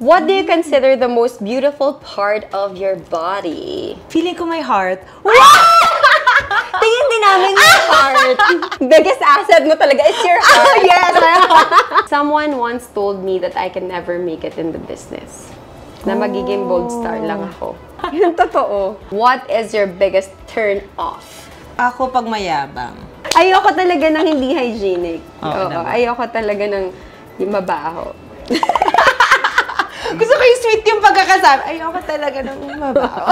What do you consider the most beautiful part of your body? Feeling ko my heart. Tingin din namin yung heart. Biggest asset mo talaga is your heart. Yes! Someone once told me that I can never make it in the business. Na magiging bold star lang ako. Yun totoo. What is your biggest turn off? Ako pag mayabang. Ayoko talaga ng hindi hygienic. Oo, ayoko talaga ng mabaho. Gusto ko yung sweet yung pagkakasabi. Ayoko talaga ng mabaho.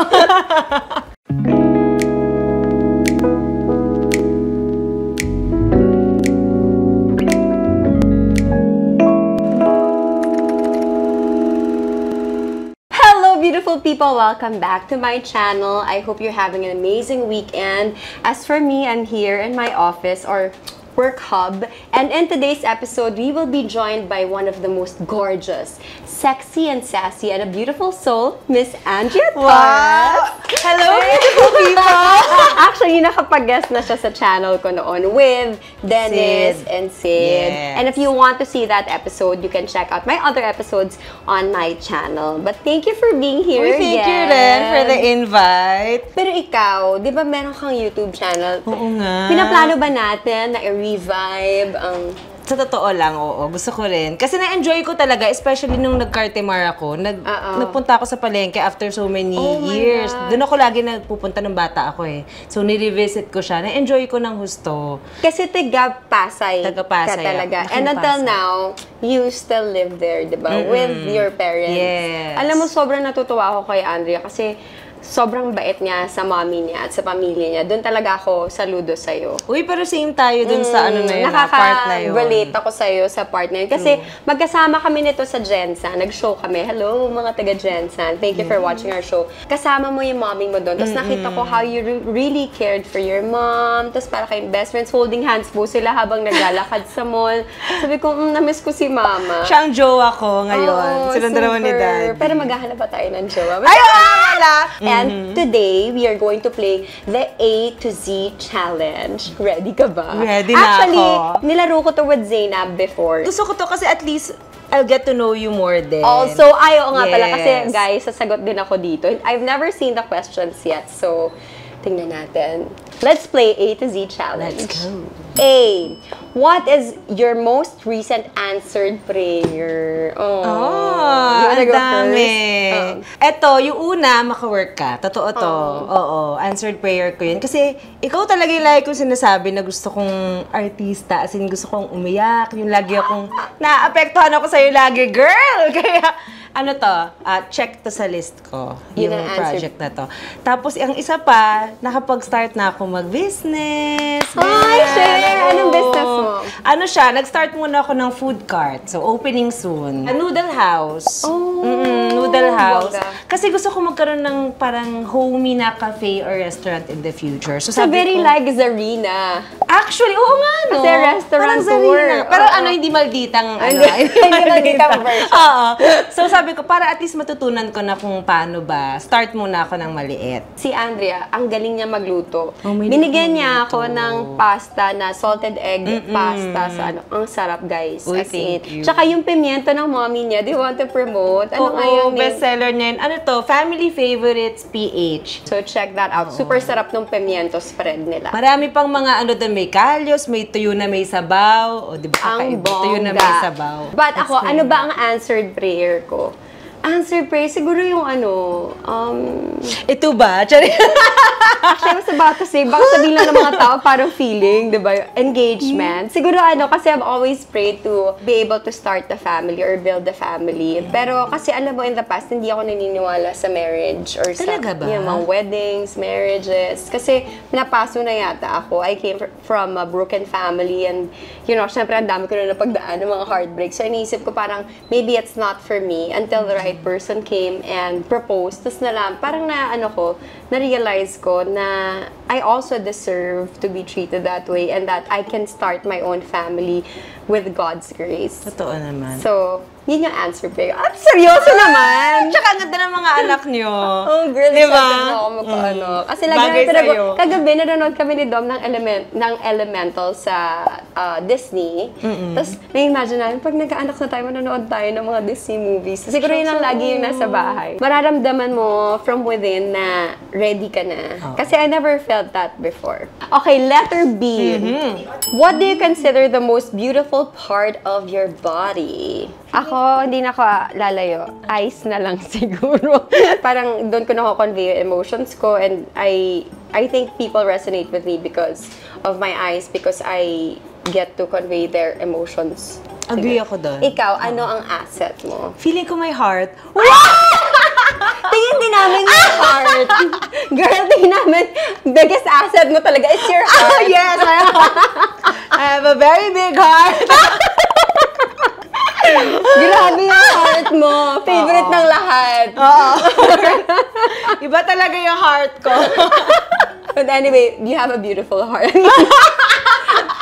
Beautiful people, welcome back to my channel. I hope you're having an amazing weekend. As for me, I'm here in my office or work hub, and in today's episode, we will be joined by one of the most gorgeous, sexy and sassy, and a beautiful soul, Miss Andrea Torres. Wow! Hello, beautiful people! Actually, nakapag-guest na siya sa channel ko noon with Dennis and Sid. Yes. And if you want to see that episode, you can check out my other episodes on my channel. But thank you for being here Thank you rin for the invite. Pero ikaw, di ba meron kang YouTube channel? Oo nga. Pinaplano ba natin na i-revive ang... Sa totoo lang, oo. Gusto ko rin. Kasi na-enjoy ko talaga, especially nung nag-Cartimar ako. Nagpunta ako sa palengke after so many years. Doon ako lagi nagpupunta ng bata ako eh. So, nire-visit ko siya. Na-enjoy ko ng husto. Kasi taga-Pasay ka Taga-Pasay talaga. ako. And until now, you still live there, di ba? With your parents. Yes. Alam mo, sobrang natutuwa ako kay Andrea kasi sobrang bait niya sa mommy niya at sa pamilya niya. Doon talaga ako saludo sa'yo. Uy, pero same tayo dun sa ano na yun, part na yun. Nakaka-relate ako sa'yo sa part na yun. Kasi magkasama kami nito sa Jensan. Nag-show kami. Hello, mga taga-Jensan. Thank you for watching our show. Kasama mo yung mommy mo doon. Tapos nakita ko how you really cared for your mom. Tapos para kayong best friends, holding hands po sila habang naglalakad sa mall. Sabi ko, namiss ko si mama. Siya ang jowa ko ngayon. Oo, Silang dalawa ni Dad. Pero maghahanap pa tayo ng jowa. Ay, wala! And today, we are going to play the A to Z challenge. Ready ka ba? Ready na Actually, ako. nilaro ko to with Zainab before. Gusto ko to kasi at least I'll get to know you more din. Also, ayaw nga pala kasi Yes. guys, sasagot din ako dito. I've never seen the questions yet, so tingnan natin. Let's play A to Z challenge. Let's go. A. What is your most recent answered prayer? Oh, you wanna ang go dami. first? Eto, yung una, maka-work ka. Totoo to. Oo, answered prayer ko yun. Kasi ikaw talaga yung lagi kong sinasabi na gusto kong artista. As in, gusto kong umiyak. Yung lagi akong, naapektuhan ako sa'yo lagi, girl! Kaya, ano to, check to sa list ko. Yun Yung ang answer. project na to. Tapos, ang isa pa, nakapag-start na ako mag-business. Ay, share! Anong business mo? Ano siya, nag-start muna ako ng food cart. So, opening soon. A noodle house. Oh, Noodle house. bongga. Kasi gusto ko magkaroon ng parang homey na cafe or restaurant in the future. So, So, sabi very ko, like Zarina. actually, oo nga, no? Kasi restaurant Parang Zarina. tour. Pero Oo. ano, hindi malditang, Hindi malditang version. Oo. So, sabi ko, para at least matutunan ko na kung paano ba, start muna ako ng maliit. Si Andrea, ang galing niya magluto. Oh, may Binigyan niya magluto. ako ng pasta na salted egg pasta sa ano. Ang sarap, guys. Uy, As thank in. you. Tsaka yung pimiento ng mommy niya, do you want to promote? Ano nga yung name? bestseller niya yun. Ano to? Family Favorites PH. So, check that out. Super sarap ng pimiento spread nila. Marami pang mga ano doon, may kalyos, may tuyo na may sabaw. O, di ba? Ang Kakaiba, tuyo na may bongga. sabaw. But ako, ano ba ang answered prayer ko? Answered prayer, siguro yung ano, Ito ba? Chari. actually, I was about to say, baka sabihin lang ng mga tao, parang feeling, di ba? Engagement. Siguro ano, kasi I've always prayed to be able to start a family or build a family. Pero kasi alam mo, in the past, hindi ako naniniwala sa marriage or Talaga sa ba? yung mga weddings, marriages. Kasi napaso na yata ako. I came from a broken family and, you know, syempre, ang dami ko na napagdaan ng mga heartbreaks. So, iniisip ko parang, maybe it's not for me until the right person came and proposed. Tapos parang na-realize ko na I also deserve to be treated that way and that I can start my own family with God's grace. Totoo naman. So, Yun yung answer prayer. At seryoso naman! Tsaka ang ganda ng mga anak nyo. Oh, girl, diba? excited na ako magpaano. Kasi lagi Bagay na talaga, sa'yo. kagabi nanonood kami ni Dom ng Elemental sa Disney. Tapos, na-imagine namin, pag nagkaanak na tayo, manonood tayo ng mga Disney movies. Siguro yun ang lagi yung nasa bahay. Mararamdaman mo from within na ready ka na. Kasi I never felt that before. Okay, letter B. What do you consider the most beautiful part of your body? Ako, hindi na ako lalayo. Eyes na lang siguro. Parang doon ko na-convey yung emotions ko, and I think people resonate with me because of my eyes, because I get to convey their emotions. Agree ako doon. Ikaw, ano ang asset mo? Feeling ko my heart. Tingin din namin yung heart. Girl, tingin namin, biggest asset mo talaga is your heart. Yes! I have a very big heart. Grabe yung heart mo. Favorite ng lahat. Oo. Iba talaga yung heart ko. But anyway, you have a beautiful heart.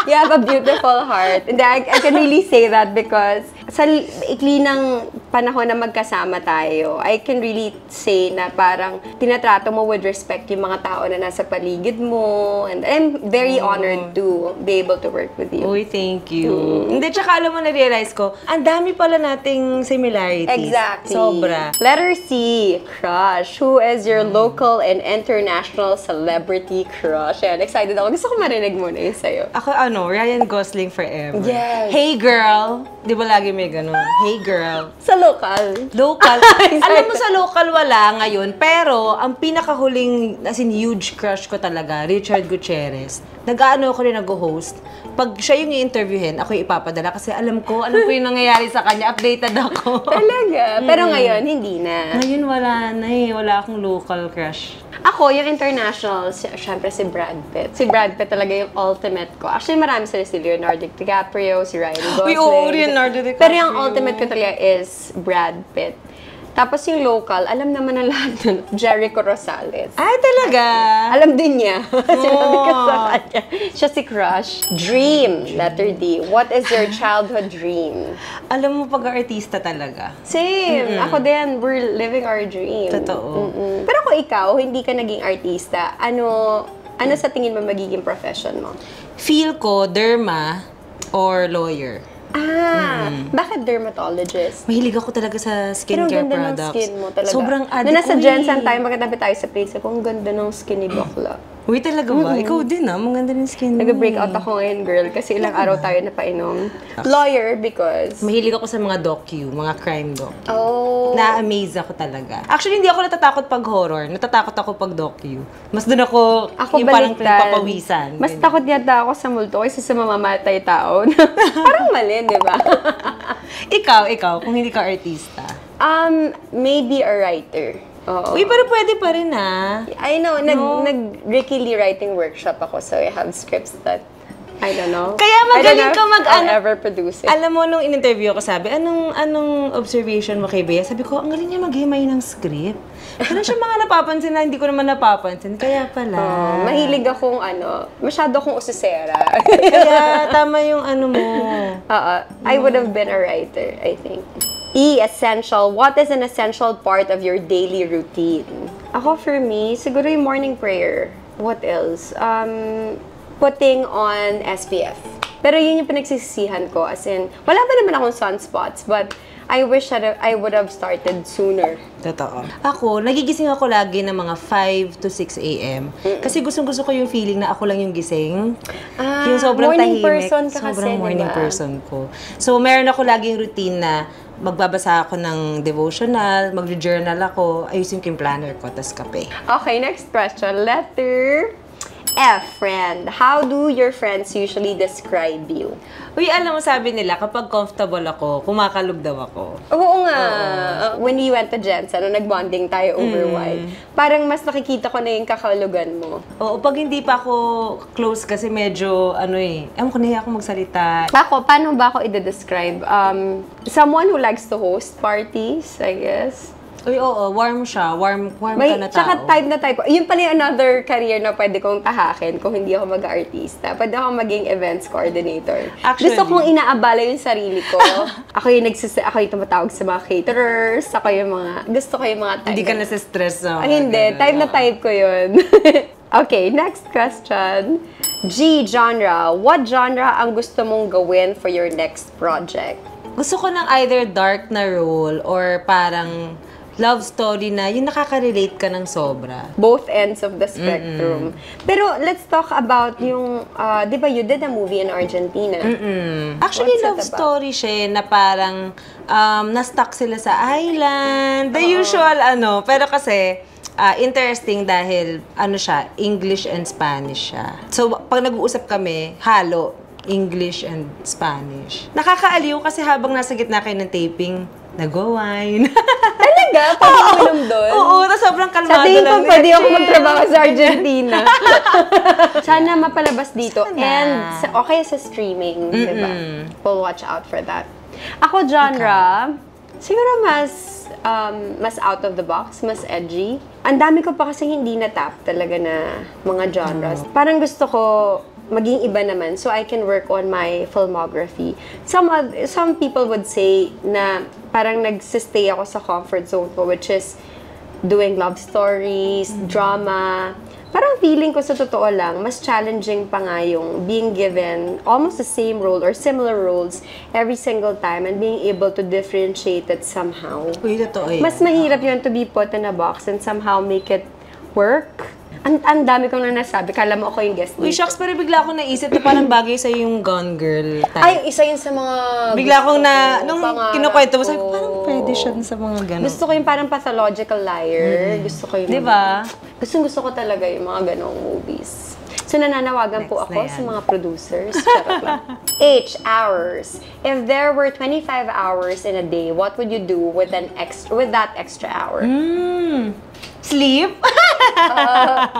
You have a beautiful heart. And I can really say that because sa ikli ng panahon na magkasama tayo, I can really say na parang tinatrato mo with respect yung mga tao na nasa paligid mo. And I'm very honored to be able to work with you. Uy, thank you. Hindi, tsaka alam mo, na-realize ko, ang dami pala nating similarities. Exactly. Sobra. Letter C, crush. Who is your local and international celebrity crush? Ayan, excited ako. Gusto ko marinig muna yun sa'yo. Ako, Ryan Gosling forever. Yes. Hey girl. Di ba lagi may ganun? Hey girl. Sa local. Local. Alam mo, sa local wala ngayon. Pero, ang pinakahuling, as in huge crush ko talaga, Richard Gutierrez. Nag-ano ako rin nag-host. Pag siya yung i-interviewin, ako yung ipapadala kasi alam ko yung nangyayari sa kanya. Updated ako. Talaga. Pero ngayon, hindi na. Ngayon wala na eh. Wala akong local crush. Ako, yung international, syempre si Brad Pitt. Si Brad Pitt talaga yung ultimate ko. Actually, marami sila, si Leonardo DiCaprio, si Ryan Gosling. Uy, oo, Leonardo DiCaprio. Pero yung ultimate ko talaga is Brad Pitt. Tapos yung local, alam naman ng lahat nun, Jericho Rosales. Ay, talaga? Alam din niya. Sinabi ko sa kanya. Siya si Crush. Dream, letter D. What is your childhood dream? Alam mo, pag-artista talaga. Same. Ako din, we're living our dream. Totoo. Pero kung ikaw, hindi ka naging artista, ano sa tingin mo magiging profession mo? Feel ko, derma or lawyer. Bakit dermatologist? Mahilig ako talaga sa Pero ang skincare ganda products. ng skin mo talaga. Sobrang addict. Nung nasa Jensen tayo, magkatabi tayo sa place ko, ang ganda ng skin ni Bakla. Uy, talaga ba? Ikaw din maganda ng skin mo. Nag-break out ako ngayon, girl, kasi ilang araw tayo napainom. Lawyer, because... Mahilig ako sa mga docu, mga crime doc. Oh. Na-amaze ako talaga. Actually, hindi ako natatakot pag horror. Natatakot ako pag docu. Mas doon ako yung parang baliktad. pinagpapawisan. Mas takot yata ako sa multo kaysa sa mamamatay tao. Parang mali, di ba? Ikaw, kung hindi ka artista. Maybe a writer. Oo. Uy, pero pwede pa rin I know, nag-Ricky Lee writing workshop ako, so I have scripts that, I don't know. Kaya magaling ka I'll ever produce it. Alam mo, nung in-interview ko, sabi, anong observation mo kay Bea? Sabi ko, ang galing niya maghimay ng script. Meron siya mga napapansin na hindi ko naman napapansin. Kaya pala. Mahilig akong masyado akong usisera. Kaya tama yung mo. I would have been a writer, I think. Essential. What is an essential part of your daily routine? Ako, for me, siguro yung morning prayer. What else? Putting on SPF. Pero yun yung pinagsisisihan ko. As in, wala pa naman akong sunspots, but I wish that I would have started sooner. Totoo. Ako, nagigising ako lagi ng mga 5 to 6 a.m. Kasi gustong-gusto ko yung feeling na ako lang yung gising. Yung sobrang morning tahimik. person ka kasi, sobrang morning diba? person ko. So, meron ako laging routine na magbabasa ako ng devotional, mag-journal ako, ayusin ko yung planner ko, tas kape. Okay, next question. Letter F, friend. How do your friends usually describe you? Uy, alam mo, sabi nila, kapag comfortable ako, kumakalog daw ako. Oo nga. When we went to Jensen, nag-bonding tayo over wine, parang mas nakikita ko na yung kakalugan mo. Oo, pag hindi pa ako close kasi medyo, ewan ko, nahiya ako magsalita. Ako, paano ba ako i-describe? Someone who likes to host parties, I guess. Uy, oo, warm siya. Warm ka na tao. Tsaka type na type ko. Yun pala yung another career na pwede kong tahakin kung hindi ako mag-artista. Pwede akong maging events coordinator. Actually, gusto kong inaabala yung sarili ko. ako yung tumatawag sa mga caterers. Gusto ko yung mga type. Hindi ka nasa-stress. No? Hindi, type na type ko yun. Okay, next question. G genre. What genre ang gusto mong gawin for your next project? Gusto ko ng either dark na role or parang love story na yung nakaka-relate ka ng sobra. Both ends of the spectrum. Pero let's talk about yung, di ba you did a movie in Argentina? Actually, What's love it about? story siya na parang na-stuck sila sa island. The usual Pero kasi, interesting dahil siya, English and Spanish siya. So, pag nag-uusap kami, halo, English and Spanish. Nakakaaliw kasi habang nasa gitna kayo ng taping, nag-wine. Talaga? Pwede uminom doon? Oo, tapos sobrang kalmado Sa tingin ko, lang. pwede ako magtrabaho sa Argentina. Sana mapalabas dito. Sana. And okay sa streaming, di ba? We'll watch out for that. Ako, genre, siguro mas out of the box, mas edgy. Ang dami ko pa kasi hindi na-tap talaga na mga genres. Parang gusto ko maging iba naman so I can work on my filmography. Some people would say na parang nagsistay ako sa comfort zone ko, which is doing love stories, drama. Parang feeling ko sa totoo lang, mas challenging pa nga yung being given almost the same role or similar roles every single time and being able to differentiate it somehow. Uy, totoo yan. Mas mahirap yun to be put in a box and somehow make it work. Ang dami kong na nasabi. Kala mo ako yung guest Uy, dito. shucks, pero bigla akong naisip na parang bagay sa yung Gone Girl type. Ay, isa yun sa mga Bigla akong nung pangarap kinukwento mo, sabi ko. ko, parang pwede siya sa mga ganun. Gusto ko yung parang pathological liar. Gusto ko yung... Diba? Gusto ko talaga yung mga ganong movies. So, nananawagan po Next ako na yan. sa mga producers. Charot lang. H, hours. If there were 25 hours in a day, what would you do with that extra hour? Sleep?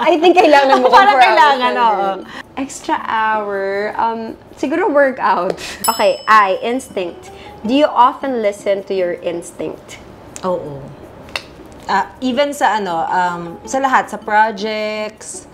I think kailangan mo Parang kailangan, oo. Extra hour, siguro workout. Okay, I, instinct. Do you often listen to your instinct? Oo. Even sa sa lahat, sa projects,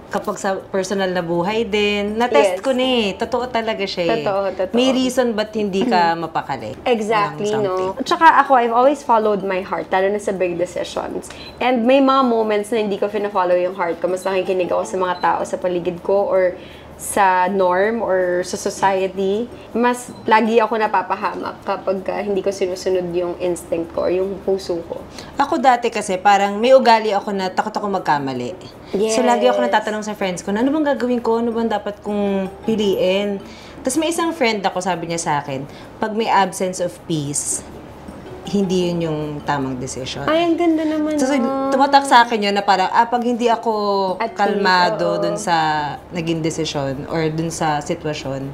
kapag sa personal na buhay din, Yes. na-test ko na eh. Totoo talaga siya eh. Totoo. May reason ba't hindi ka mapakali. Exactly, ng no? something. Tsaka ako, I've always followed my heart, lalo na sa big decisions. And may mga moments na hindi ko fina-follow yung heart ko. Mas nakikinig ako sa mga tao sa paligid ko or sa norm or sa society. Mas lagi ako napapahamak kapag hindi ko sinusunod yung instinct ko or yung puso ko. Ako dati kasi parang may ugali ako na takot ako magkamali. Yes. So lagi ako natatanong sa friends ko, ano bang gagawin ko? Ano bang dapat kong piliin? Tapos may isang friend ako, sabi niya sa akin, pag may absence of peace, hindi yun yung tamang decision. Ay, ang ganda naman. So, no? tumatak sa akin yun na parang, pag hindi ako At kalmado peace, oo. dun sa naging desisyon or dun sa sitwasyon,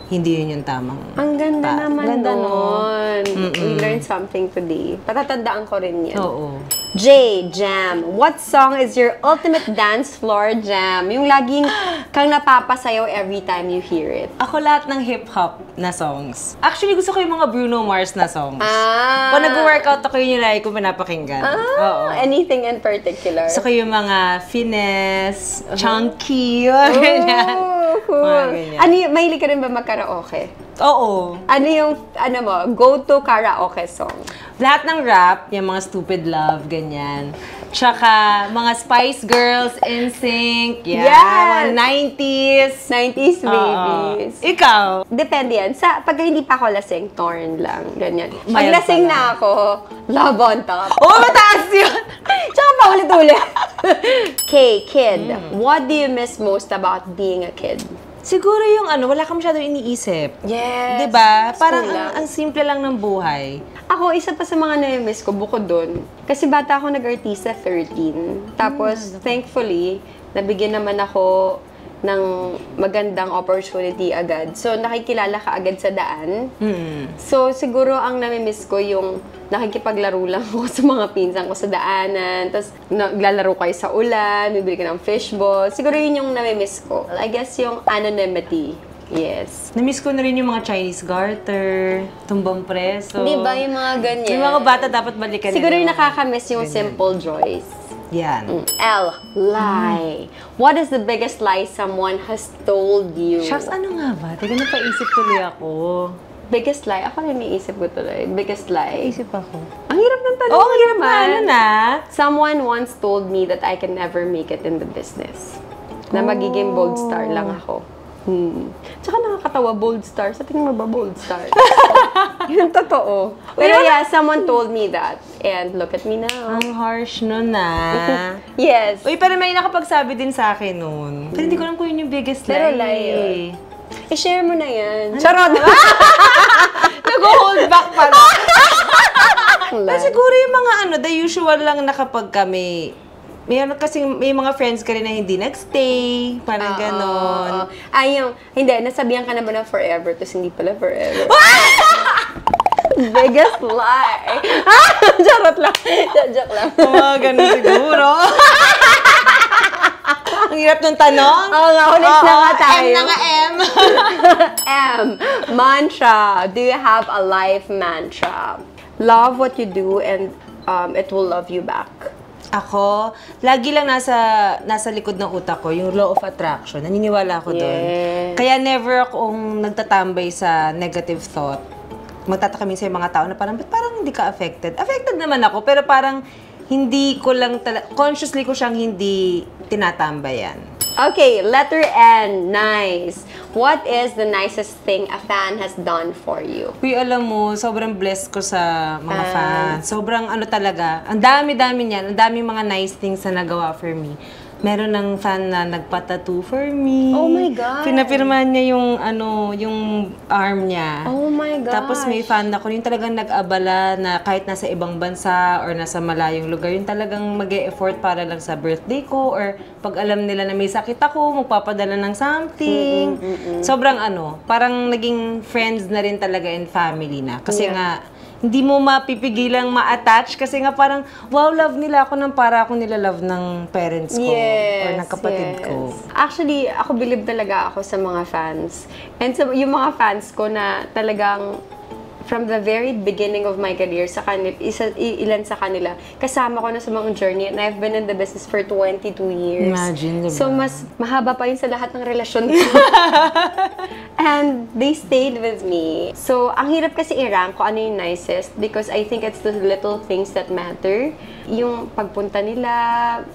hindi yun yung tamang Ang ganda naman Ganda, no? nun. We learned something today. Patatandaan ko rin yan. Oo. J, jam. What song is your ultimate dance floor jam? Yung laging kang napapasayaw every time you hear it. Ako lahat ng hip-hop na songs. Actually, gusto ko yung mga Bruno Mars na songs. Ah. Pag nag-workout ako, yun yung lagi ko pinapakinggan. Oo. Anything in particular? Gusto ko yung mga finesse, chunky, ganyan. Cool. Mga ganyan. Mahilig ka rin ba mag-karaoke? Oo. Ano yung, go-to karaoke song? Lahat ng rap, yung mga Stupid Love, ganyan. Tsaka, mga Spice Girls, NSYNC, Yes! mga 90s. 90s Oo. babies. Ikaw? Depende yan. Pag hindi pa ako lasing, torn lang. Ganyan. Pag Mild lasing pala. na ako, love on top. Oh, mataas yun! Tsaka pa ulit-ulit. Okay, kid. What do you miss most about being a kid? Siguro yung wala ka masyadong iniisip. Yes. Diba? Parang School lang. ang simple lang ng buhay. Ako, isa pa sa mga na-miss ko, bukod doon. Kasi bata ako nag-artista 13. Tapos, thankfully, nabigyan naman ako ng magandang opportunity agad. So, nakikilala ka agad sa daan. So, siguro ang nami-miss ko yung nakikipaglaro lang ako sa mga pinsan ko sa daanan. Tapos, naglalaro kayo sa ulan, bibili ka ng fishball. Siguro yun yung nami-miss ko. I guess yung anonymity. Yes. Na-miss ko na rin yung mga Chinese garter, tumbang preso. Di ba yung mga ganyan? Yung mga bata dapat balikan Siguro nila. yung nakakamiss yung simple joys. Yan. L. Lie. What is the biggest lie someone has told you? Shucks, ano nga ba? Teka, napaisip tuloy ako. Biggest lie? Ako rin naisip ko tuloy. Biggest lie. Naisip ako. Ang hirap ng tanong. Oo, ang hirap na, ano na? Someone once told me that I can never make it in the business. Na magiging bold star lang ako. Tsaka nakakatawa, bold star. Sa tingin mo ba bold star? Yun totoo. Pero yeah, someone told me that. And look at me now. Ang harsh nun na. Yes. Uy, pero may nakapagsabi din sa akin nun. Pero hindi ko alam kung yun yung biggest lie. Pero lie yun. I-share mo na yan. Charot! Nag-hold back pala. Pero siguro yung mga the usual lang na kapag kami, may mga friends ka rin na hindi nagstay, parang ganon. Ay, hindi, nasabihan ka na ba ng forever, tapos hindi pala forever. Biggest lie. Charot lang. Joke lang. Mga ganon siguro. Ang hirap nung tanong. Oo nga, next na nga tayo. M na nga M. M. Mantra. Do you have a life mantra? Love what you do and it will love you back. Ako, lagi lang nasa likod ng utak ko, yung law of attraction. Naniniwala ako doon. Yes. Kaya never akong nagtatambay sa negative thought. Magtataka minsan yung mga tao na parang, ba't parang hindi ka affected? Affected naman ako, pero parang hindi ko lang, consciously ko siyang hindi tinatambayan. Okay, letter N. Nice. What is the nicest thing a fan has done for you? Uy, alam mo, sobrang blessed ko sa mga fans. Sobrang talaga, ang dami-dami niyan, ang dami mga nice things na nagawa for me. Meron ng fan na nagpa-tattoo for me. Oh my God. Pinapirmahan niya yung arm niya. Oh my God. Tapos may fan ako, yung talagang nag-abala na kahit nasa ibang bansa or nasa malayong lugar, yung talagang mag-e-effort para lang sa birthday ko or pag alam nila na may sakit ako, magpapadala ng something. Sobrang parang naging friends na rin talaga and family na. Kasi nga, hindi mo mapipigilang ma-attach kasi nga parang, wow, love nila ako ng para ako nila love ng parents ko or ng kapatid ko. Actually, ako believe talaga ako sa mga fans. And yung mga fans ko na talagang from the very beginning of my career sa kanila, ilan sa kanila, kasama ko na sa mga journey and I've been in the business for 22 years. Imagine, diba? So, mas mahaba pa yun sa lahat ng relasyon ko. And they stayed with me. So, ang hirap kasi i-rank ko ano yung nicest because I think it's the little things that matter. Yung pagpunta nila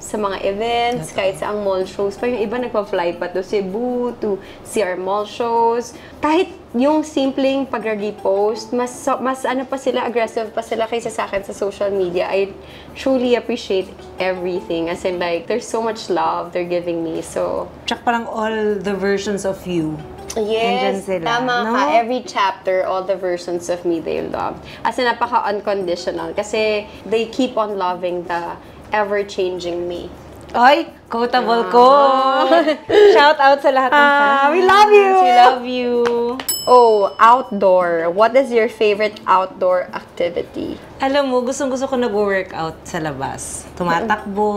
sa mga events, kahit sa ang mall shows pa, yung iba nagpa-fly pa to Cebu, to see our mall shows. Kahit yung simpleng pag-repost, mas pa sila, aggressive pa sila kaysa sa akin sa social media. I truly appreciate everything. As in, like, there's so much love they're giving me. So, Tsaka parang all the versions of you. yes, Nandyan sila, tama no? ka. Every chapter, all the versions of me they love. As in, napaka-unconditional. Kasi they keep on loving the ever-changing me. Ay, quotable ko! Shout out sa lahat ng fans. We love you! We love you! Oh, outdoor. What is your favorite outdoor activity? Alam mo, gustong-gusto ko nag-workout sa labas. Tumatakbo,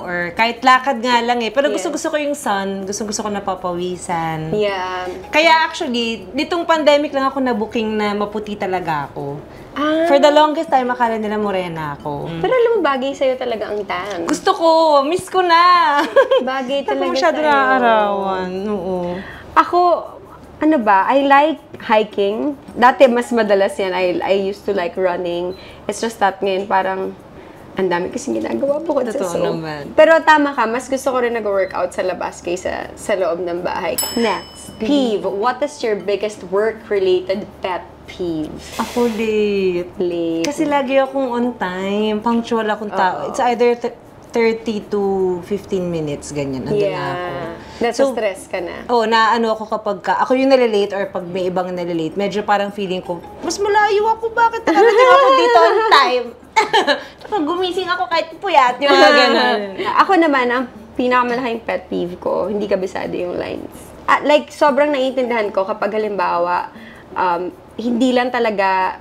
or kahit lakad nga lang eh. Pero gusto-gusto ko yung sun. Gusto-gusto ko napapawisan. Yeah. Kaya actually, nitong pandemic lang ako na-booking na maputi talaga ako. Ah. For the longest time, akala nila morena ako. Pero alam mo, bagay sa'yo talaga ang tan. Gusto ko! Miss ko na! Bagay Hindi ko talaga masyado sa'yo. naaarawan. Oo. Ako, I like hiking. Dati, mas madalas yan. I used to like running. It's just that ngayon, parang, ang dami kasing ginagawa bukod sa Totoo so. naman. Pero tama ka, mas gusto ko rin nag-workout sa labas kaysa sa loob ng bahay. Next, peeve. What is your biggest work-related pet peeve? Ako late. Late. Kasi lagi akong on time. Punctual akong tao. It's either 30 to 15 minutes, ganyan. Andun na ako. Nasa-stress ka na. Naano ako kapag ako yung nalilate or pag may ibang nalilate, medyo parang feeling ko, mas malayo ako, bakit nakarating ako dito on time? Tsaka gumising ako kahit puyat, yung mga ganun. Ako naman, ang pinakamalaking pet peeve ko, hindi kabisado yung lines. Like, sobrang naiintindihan ko kapag halimbawa, hindi lang talaga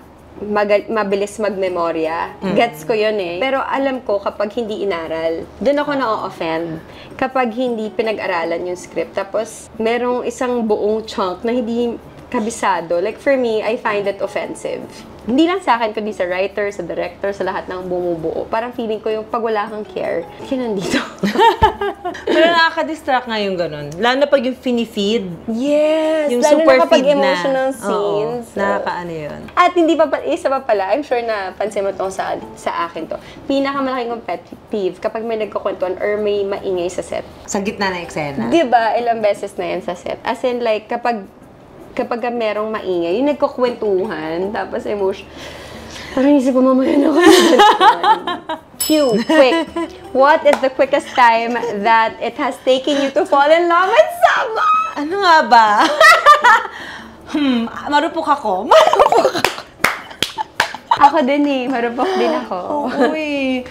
mabilis magmemorya. Gets ko yun eh. Pero alam ko kapag hindi inaral, doon ako na-offend. Kapag hindi pinag-aralan yung script. Tapos, merong isang buong chunk na hindi kabisado. Like for me, I find it offensive. Hindi lang sa akin, kundi sa writer, sa director, sa lahat ng bumubuo. Parang feeling ko yung pag wala kang care, nandito. Pero nakaka-distract nga yung ganun. Lalo na pag yung finifeed. Yes! Yung lalo super na kapag feed na. emotional scenes. Oo, nakakaano yun. At hindi pa, isa pa pala, I'm sure na pansin mo itong sa akin to. Pinakamalaking kong pet peeve kapag may nagkukwentuhan or may maingay sa set. Sa gitna ng eksena. Diba? Ilang beses na yan sa set. As in like, kapag merong maingay, yung nagkukwentuhan, tapos emotion, parang isip ko mamaya na ako. Cue, quick. What is the quickest time that it has taken you to fall in love with someone? Ano nga ba? Marupok ako. Ako din eh, marupok din ako. Uy.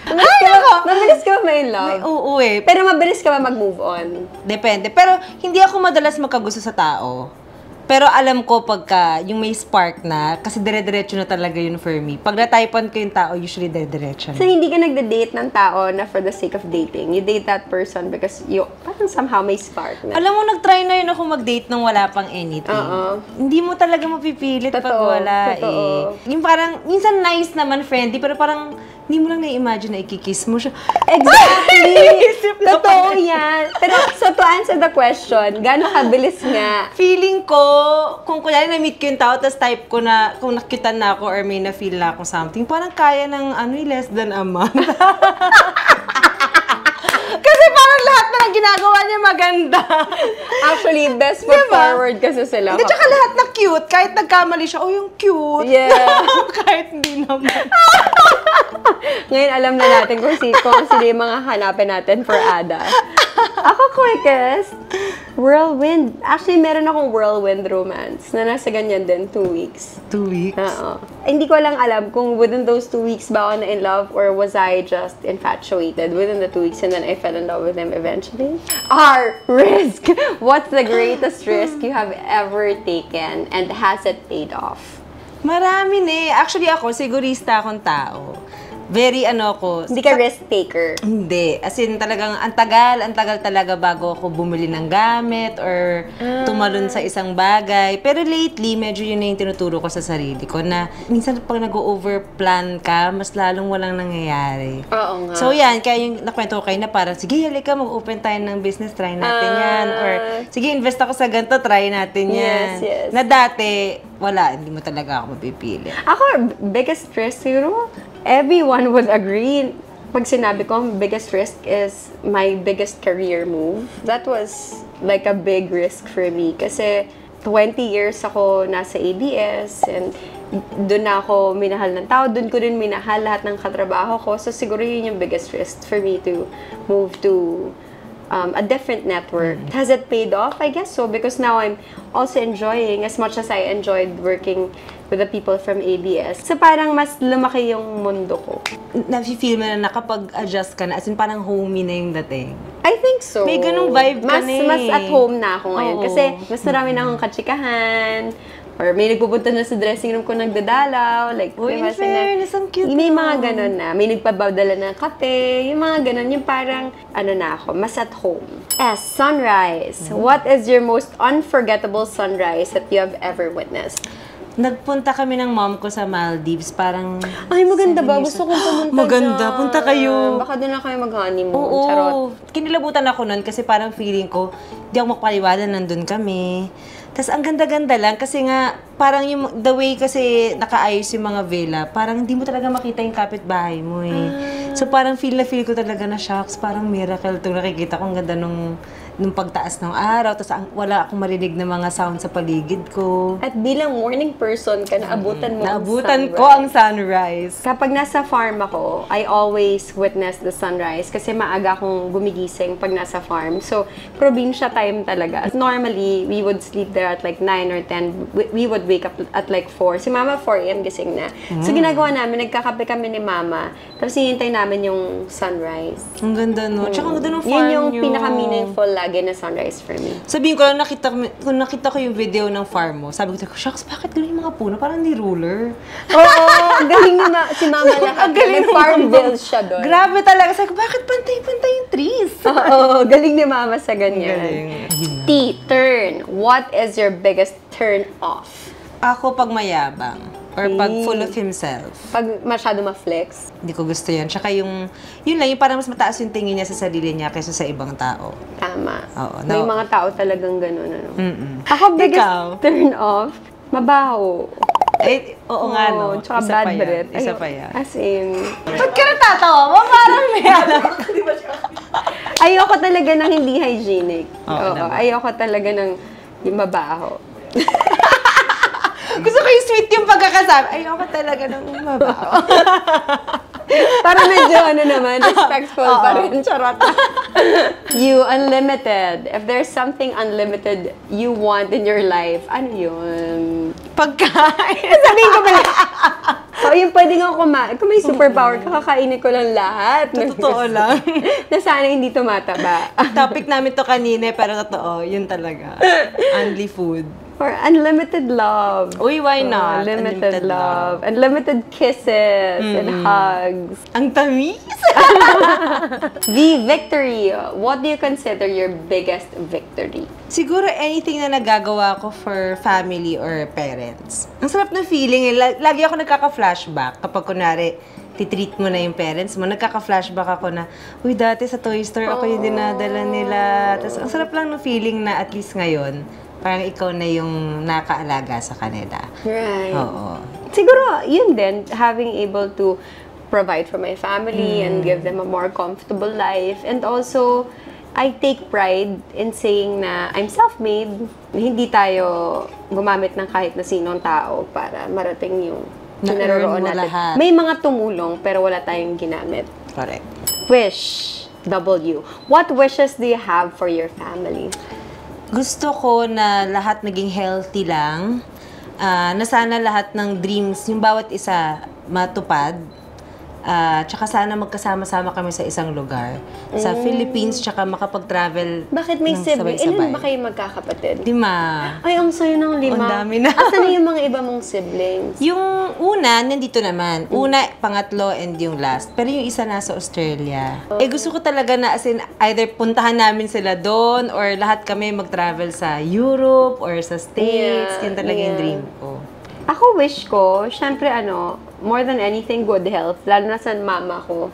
Mabilis ka ba may love? Oo eh. Pero mabilis ka ba mag-move on? Depende. Pero hindi ako madalas magkagusto sa tao. Pero alam ko pagka yung may spark na, kasi dire-diretso na talaga yun for me. Pag na-typean ko yung tao, usually dire-diretso So, na. hindi ka nagde-date ng tao na for the sake of dating. You date that person because you, parang somehow may spark na. Alam mo, nag-try na yun ako mag-date nung wala pang anything. Oo. Hindi mo talaga mapipilit pag Totoo, wala totoo. eh. Yung parang, minsan nice naman, friendly, pero parang hindi mo lang na-imagine na ikikiss mo siya. Exactly! Isip na Totoo yan. Pero, so to answer the question, gano'ng kabilis nga? Feeling ko, kung kunyari na-meet ko yung tao, tapos type ko na, kung nakitan na ako or may na-feel na ako something, parang kaya ng less than a month. Kasi parang lahat na ng ginagawa niya maganda. Actually, best foot forward kasi sila. Hindi, tsaka lahat na cute. Kahit nagkamali siya, oh, yung cute. Yeah. Kahit hindi naman. Ngayon, alam na natin kung sino yung mga hanapin natin for Ada. Ako, quickest. Whirlwind. Actually, meron akong whirlwind romance na nasa ganyan din, 2 weeks. 2 weeks? Oo. Hindi ko lang alam kung within those 2 weeks ba ako na in love or was I just infatuated within the 2 weeks and then I fell in love with him eventually. Risk! What's the greatest risk you have ever taken and has it paid off? Marami na eh. Actually ako, sigurista akong tao. Very ako. Hindi ka risk taker. Hindi. As in, talagang ang tagal talaga bago ako bumili ng gamit or tumalon sa isang bagay. Pero lately, medyo yun na yung tinuturo ko sa sarili ko na minsan pag nag-overplan ka, mas lalong walang nangyayari. Oo nga. So yan, kaya yung nakwento ko kayo na parang, sige, halika, mag-open tayo ng business, try natin yan. Or, sige, invest ako sa ganito, try natin yan. Yes. Na dati, wala, hindi mo talaga ako mapipili. Ako, biggest risk, siguro, everyone would agree. Pag sinabi ko, biggest risk is my biggest career move. That was like a big risk for me. Kasi 20 years ako nasa ABS and doon na ako minahal ng tao. Doon ko din minahal lahat ng katrabaho ko. So siguro yun yung biggest risk for me to move to a different network. Has it paid off? I guess so, because now I'm also enjoying as much as I enjoyed working with the people from ABS. So parang mas lumaki yung mundo ko. Nafe-feel mo na nakapag-adjust ka na, as in parang homey na yung dating. I think so. May ganung vibe ka na eh. Mas at home na ako ngayon. Oo. Kasi mas marami na akong katsikahan. Or may nagpupunta na sa dressing room ko nagdadalaw. Like, Uy, diba, in fairness, ang cute may mo. mga ganun na. May nagpabawdala ng kape. Yung mga ganun. Yung parang, na ako, mas at home. Sunrise. What is your most unforgettable sunrise that you have ever witnessed? Nagpunta kami ng mom ko sa Maldives, parang... Ay, maganda 7 ba? years Gusto kong pumunta Maganda, dyan. punta kayo. Baka doon na kayo mag-honeymoon. Oo. Charot. Kinilabutan ako nun kasi parang feeling ko, di ako makapaliwala, nandun kami. Tapos ang ganda-ganda lang kasi nga, parang yung, the way kasi nakaayos yung mga villa, parang hindi mo talaga makita yung kapitbahay mo eh. So parang feel ko talaga na shocks, parang miracle itong nakikita ko. Ang ganda nung pagtaas ng araw, tapos wala akong marinig na mga sound sa paligid ko. At bilang morning person ka, naabutan mo Naabutan ang ko ang sunrise. Kapag nasa farm ako, I always witness the sunrise kasi maaga akong gumigising pag nasa farm. So, probinsya time talaga. Normally, we would sleep there at like 9 or 10. We would wake up at like 4. Si Mama 4 a.m. gising na. So, ginagawa namin, nagkakape kami ni Mama. Tapos, hinihintay namin yung sunrise. Ang ganda no. Tsaka ang ganda ng farm Yun yung nyo. pinaka-meaningful lagi bagay na sunrise for me. Sabihin ko lang, kung nakita ko yung video ng farm mo, sabi ko, shucks, bakit ganun yung mga puno? Parang ni ruler. Oo, ang galing ni si Mama lahat. Ang galing May farm bills siya doon. Grabe talaga. Sabi ko, bakit pantay-pantay yung trees? Oo, galing ni Mama sa ganyan. Galing. T, turn. What is your biggest turn off? Ako pag mayabang. Or pag full of himself. Pag masyado ma-flex. Hindi ko gusto yan. Tsaka yun lang, yung parang mas mataas yung tingin niya sa sarili niya kaysa sa ibang tao. Tama. Oo, May no. mga tao talagang ganun, ano. Mm-mm. Ako, biggest Ikaw? turn off, mabaho. Eh, oo nga, no? Tsaka Isa bad pa yan. breath. Isa pa yan. As in, Ba't ka natatawa mo? Parang may alam. ayoko talaga ng hindi hygienic. Oo, Oo, naman. ayoko talaga ng yung mabaho. Gusto ko yung sweet yung pagkakasabi. Ayoko talaga ng mabaho. Para medyo naman, respectful pa rin. Charot. You, unlimited. If there's something unlimited you want in your life, ano yun? Pagkain. Sabihin ko pala. So, yung pwede nga kumain. Kung may superpower, kakakainin ko lang lahat. Totoo lang. Na sana hindi tumataba. Topic namin to kanina, pero totoo, yun talaga. Only food. Or unlimited love. Uy, why not? Unlimited love. Unlimited kisses and hugs. Ang tamis! The victory. What do you consider your biggest victory? Siguro anything na nagagawa ko for family or parents. Ang sarap ng feeling eh. Lagi ako nagkaka-flashback kapag kunwari, titreat mo na yung parents mo, nagkaka-flashback ako na, uy, dati sa toy store ako yung dinadala nila. Tapos ang sarap lang ng feeling na at least ngayon, parang ikaw na yung nakaalaga sa kanila. Right. Oo. Siguro, yun din, having able to provide for my family and give them a more comfortable life. And also, I take pride in saying na I'm self-made. Hindi tayo gumamit ng kahit na sinong tao para marating yung Na-earn kinaroroon mo natin. lahat. May mga tumulong pero wala tayong ginamit. Correct. Wish. W. What wishes do you have for your family? Gusto ko na lahat naging healthy lang. Na sana lahat ng dreams, yung bawat isa matupad. Tsaka sana magkasama-sama kami sa isang lugar. Sa Philippines, tsaka makapag-travel Bakit may ng sibling? sabay-sabay. Ilan ba kayo magkakapatid? 5. Ay, ang sayo ng 5. Ang dami na. Asan na yung mga iba mong siblings? Yung una, nandito naman. Una, pangatlo, and yung last. Pero yung isa nasa Australia. Gusto ko talaga na as in, either puntahan namin sila doon or lahat kami mag-travel sa Europe or sa States. Yeah, Yun talaga yung yeah. dream ko. Ako wish ko, syempre more than anything, good health. Lalo na sa mama ko.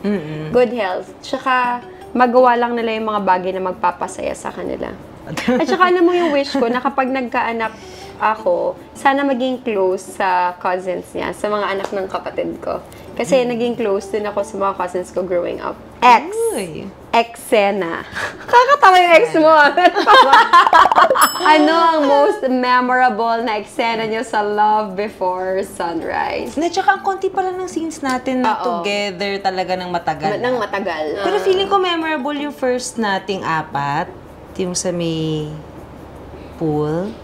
Good health. Tsaka, magawa lang nila yung mga bagay na magpapasaya sa kanila. At saka, alam mo yung wish ko, na kapag nagkaanak ako, sana maging close sa cousins niya, sa mga anak ng kapatid ko. Kasi naging close din ako sa mga cousins ko growing up. Uy. Exena. Kakatawa yung ex mo. Ano ang most memorable na eksena niyo sa Love Before Sunrise? Na tsaka ang konti pala ng scenes natin na Oo. together talaga ng matagal. Nang matagal. Pero feeling ko memorable yung first nating 4. Yung sa may pool.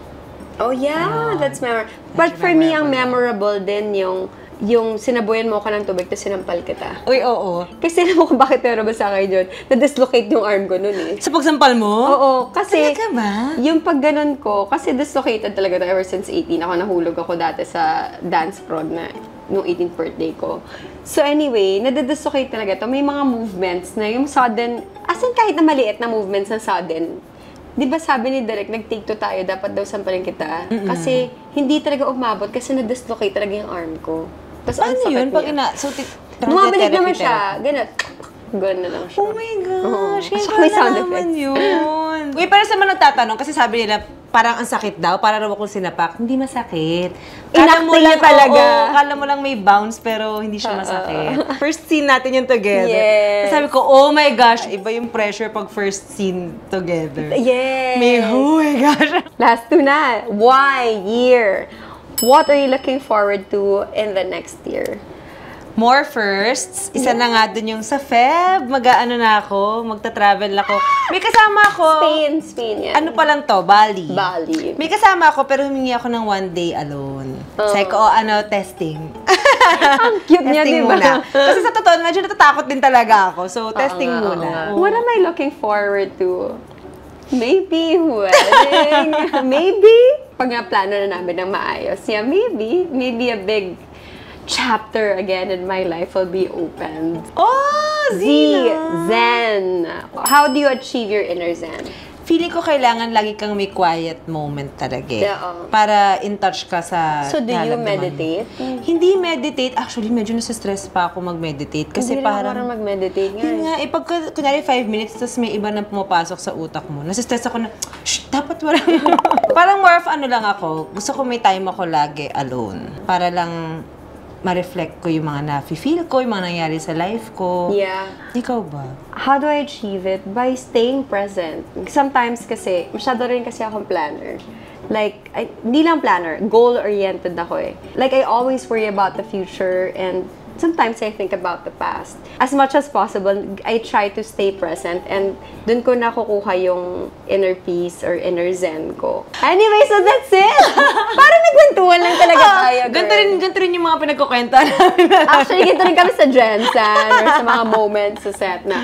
Oh yeah, that's memorable. But for me, ang memorable din yung sinabuyan mo ka ng tubig tapos sinampal kita. Uy, oo. Kasi alam mo kung bakit memorable sa akin yun. Na-dislocate yung arm ko nun eh. Sa pagsampal mo? Oo, kasi Talaga ba? yung pag ganun ko, kasi dislocated talaga to ever since 18. Ako nahulog ako dati sa dance prod na nung 18th birthday ko. So anyway, nadidislocate talaga to. May mga movements na yung sudden, as in kahit na maliit na movements na sudden, di ba sabi ni Derek, nag-take 2 tayo, dapat daw sampalin kita. Kasi hindi talaga umabot kasi na-dislocate talaga yung arm ko. Tapos ang Ano sakit yun? Pag niya. Bumabalik naman siya. Ganun na lang siya. Oh my gosh. Oo. Kaya Saka may sound naman effects. yun. Uy, para sa mga nagtatanong, kasi sabi nila, parang ang sakit daw, para raw akong sinapak. Hindi masakit. Inacting niya talaga. Oo, kala mo lang may bounce, pero hindi siya masakit. First scene natin yung together. Yes. Tapos sabi ko, oh my gosh, iba yung pressure pag first scene together. Yes. Oh my gosh. Last 2 na. Why? Year. What are you looking forward to in the next year? More firsts. Isa na nga dun yung sa Feb. Mag-ano na ako, magta-travel ako. May kasama ako. Spain yan. Ano pa lang to? Bali. Bali. May kasama ako pero humingi ako ng 1 day alone. Sabi ko, testing. Ang cute niya, Testing di ba? muna. Kasi sa totoo, medyo natatakot din talaga ako. So, testing muna. What am I looking forward to? Maybe wedding. Maybe. Pag na-plano na namin ng maayos. Yeah, maybe. Maybe a big chapter again in my life will be opened. Oh, Zen. How do you achieve your inner Zen? Feeling ko kailangan lagi kang may quiet moment talaga. Yeah. Para in touch ka sa So, do you nararamdaman mo. meditate? Hindi meditate. Actually, medyo nasa-stress pa ako mag-meditate. Kasi Hindi rin ako parang... marunong mag-meditate nga. Yun nga, pagka, kunyari 5 minutes, tapos may iba na pumapasok sa utak mo. Nasa-stress ako na, shh, dapat wala. Parang more of ano lang ako. Gusto ko may time ako lagi alone. Para lang ma-reflect ko yung mga na-feel ko, yung mga nangyari sa life ko. Yeah. Ikaw ba? How do I achieve it? By staying present. Sometimes kasi, masyado rin kasi akong planner. Like, hindi lang planner, goal-oriented ako eh. Like, I always worry about the future and sometimes I think about the past. As much as possible, I try to stay present and dun ko nakukuha yung inner peace or inner zen ko. Anyway, so that's it! Parang nagkwentuhan lang talaga tayo, girl. Ganito rin yung mga pinagkukwenta namin. Actually, ganito rin kami sa Jensen or sa mga moments sa set na.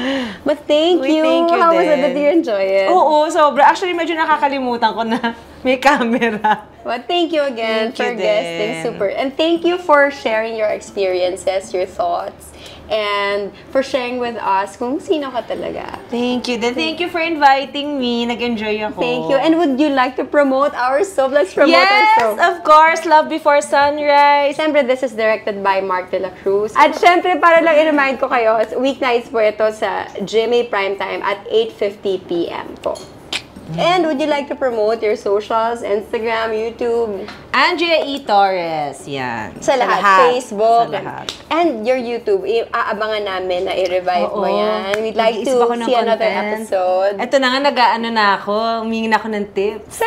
But thank Uy, you! thank you How was it din. that you enjoy it? Oo, sobra. Actually, medyo nakakalimutan ko na may camera. Well, thank you again Thank for you guesting. din. Super. And thank you for sharing your experiences, your thoughts, and for sharing with us kung sino ka talaga. Thank you. Then thank you for inviting me. Nag-enjoy ako. Thank you. And would you like to promote our soap? Let's promote our Yes, soap. of course. Love Before Sunrise. Siyempre, this is directed by Mark de la Cruz. At siyempre, para lang i-remind ko kayo, weeknights po ito sa GMA Primetime at 8:50 p.m. po. And would you like to promote your socials, Instagram, YouTube? Andrea E. Torres. Yan. Sa lahat. Facebook. Sa lahat. And your YouTube. Aabangan namin na i-revive mo yan. We'd like Nag-iisip to ako ng see another content. episode. Ito na nga, nag-ano na ako. Humingi na ako ng tips.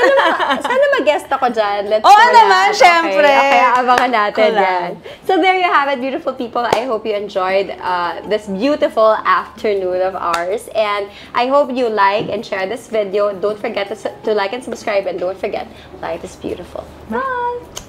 Sana mag-guest ako dyan. Let's Oo collab. naman, syempre. Okay, abangan natin Collab. yan. So there you have it, beautiful people. I hope you enjoyed this beautiful afternoon of ours. And I hope you like and share this video. Don't forget to like and subscribe. And don't forget, life is beautiful. Bye!